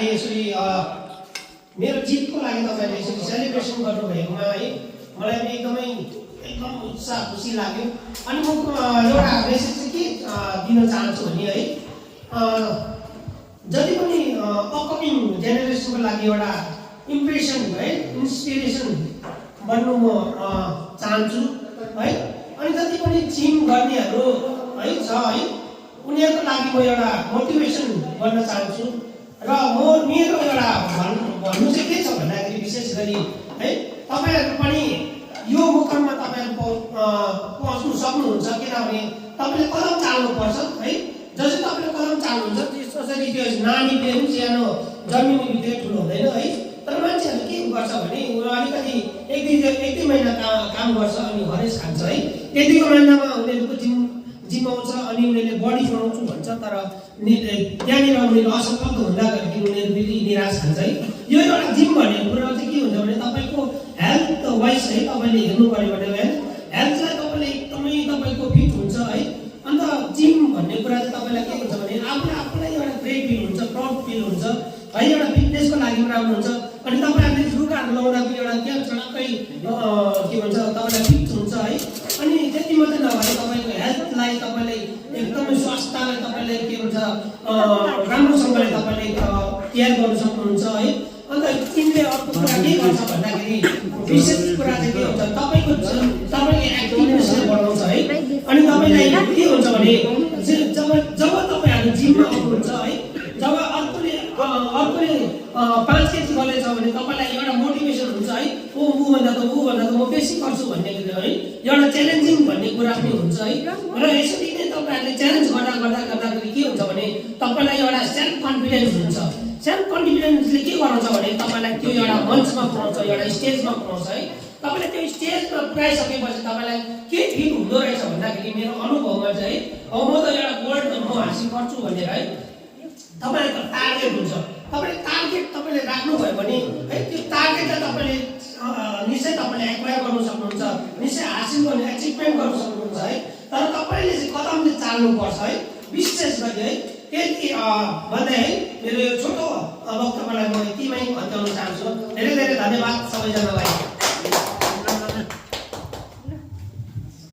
तपाईँहरूले यसरी मेरो जितको लागि तपाईँहरूले यसरी सेलिब्रेसन गर्नुभएकोमा है मलाई पनि एकदम उत्साह खुसी लाग्यो। अनि म एउटा मेसेज चाहिँ के दिन चाहन्छु भने है जति पनि अपकमिङ जेनेरेसनको लागि एउटा इम्प्रेसन है इन्सपिरेसन बन्नु म चाहन्छु है। अनि जति पनि जिम गर्नेहरू है छ है उनीहरूको लागि म एउटा मोटिभेसन गर्न चाहन्छु। र मेरो एउटा भन्नु चाहिँ के छ भन्दाखेरि विशेष गरी है तपाईँहरू पनि यो मुकाममा तपाईँहरू पहुँच्नु सक्नुहुन्छ। किनभने तपाईँले कदम चाल्नुपर्छ है। जसरी तपाईँले कदम चाल्नुहुन्छ त्यसरी त्यो नानी बेरु सानो जमिनी भित्र ठुलो हुँदैन है। तर मान्छेहरूले के गर्छ भने अलिकति एक दुई महिना काम गर्छ अनि हरेस खान्छ है। एक दुई महिनामा उनीहरूको जिमाउँछ अनि उनीहरूले बडी बनाउँछु भन्छ। तर त्यहाँनिर उनीहरू असफल हुँदाखेरि उनीहरू फेरि निराश खान्छ है। यो एउटा जिम भन्ने कुरा चाहिँ के हुन्छ भने तपाईँको हेल्थ वाइज है तपाईँले हेर्नु पऱ्यो भने हेल्थलाई तपाईँले एकदमै तपाईँको फिट हुन्छ है। अन्त जिम भन्ने कुरा चाहिँ तपाईँलाई के हुन्छ भने आफूलाई एउटा ग्रेट फिल हुन्छ, प्राउड फिल हुन्छ है। एउटा फिटनेसको लागि राम्रो हुन्छ। अनि तपाईँहरूले लुगाहरू लाउँदा पनि एउटा क्या चटक्कै के भन्छ तपाईँलाई फिट हुन्छ है। अनि त्यति मात्रै नभए तपाईँको हेल्थलाई तपाईँले एकदमै स्वास्थ्यलाई तपाईँले के भन्छ राम्रोसँगले तपाईँले केयर गर्नु सक्नुहुन्छ है। अन्त तिमीले अर्को कुरा के गर्छ भन्दाखेरि विशेष कुरा चाहिँ के हुन्छ तपाईँले एक्टिभनेसले बढाउँछ है। अनि तपाईँलाई के हुन्छ भने जब तपाईँहरू जिममा आउनुहुन्छ है जब अर्कोले 5 केजी गरेछ भने तपाईँलाई एउटा मोटिभेसन हुन्छ है। ऊभन्दा त म बेसी गर्छु भन्ने है एउटा च्यालेन्जिङ भन्ने कुरा पनि हुन्छ है। र यसरी नै तपाईँहरूले च्यालेन्ज गर्दाखेरि के हुन्छ भने तपाईँलाई एउटा सेल्फ कन्फिडेन्स हुन्छ। सेल्फ कन्फिडेन्सले के गराउँछ भने तपाईँलाई त्यो एउटा मञ्चमा पुऱ्याउँछ, एउटा स्टेजमा पुऱ्याउँछ है। तपाईँले त्यो स्टेजमा पुऱ्याइसकेपछि तपाईँलाई के फिल हुँदो रहेछ भन्दाखेरि मेरो अनुभवमा चाहिँ म त एउटा गोल्ड म हासिल गर्छु भनेर है तपाईँको टार्गेट हुन्छ। तपाईँले टार्गेट तपाईँले राख्नुभयो भने है त्यो टार्गेटलाई तपाईँले निश्चय तपाईँले एक्वायर गर्नु सक्नुहुन्छ, निश्चय हासिल गर्ने एचिभमेन्ट गर्नु सक्नुहुन्छ है। तर तपाईँले चाहिँ कदम चाहिँ चाल्नुपर्छ है विशेष गरी है। त्यति भन्दै है मेरो यो छोटो वक्तव्यलाई म यतिमै अन्त्याउन चाहन्छु। धेरै धेरै धन्यवाद सबैजनालाई।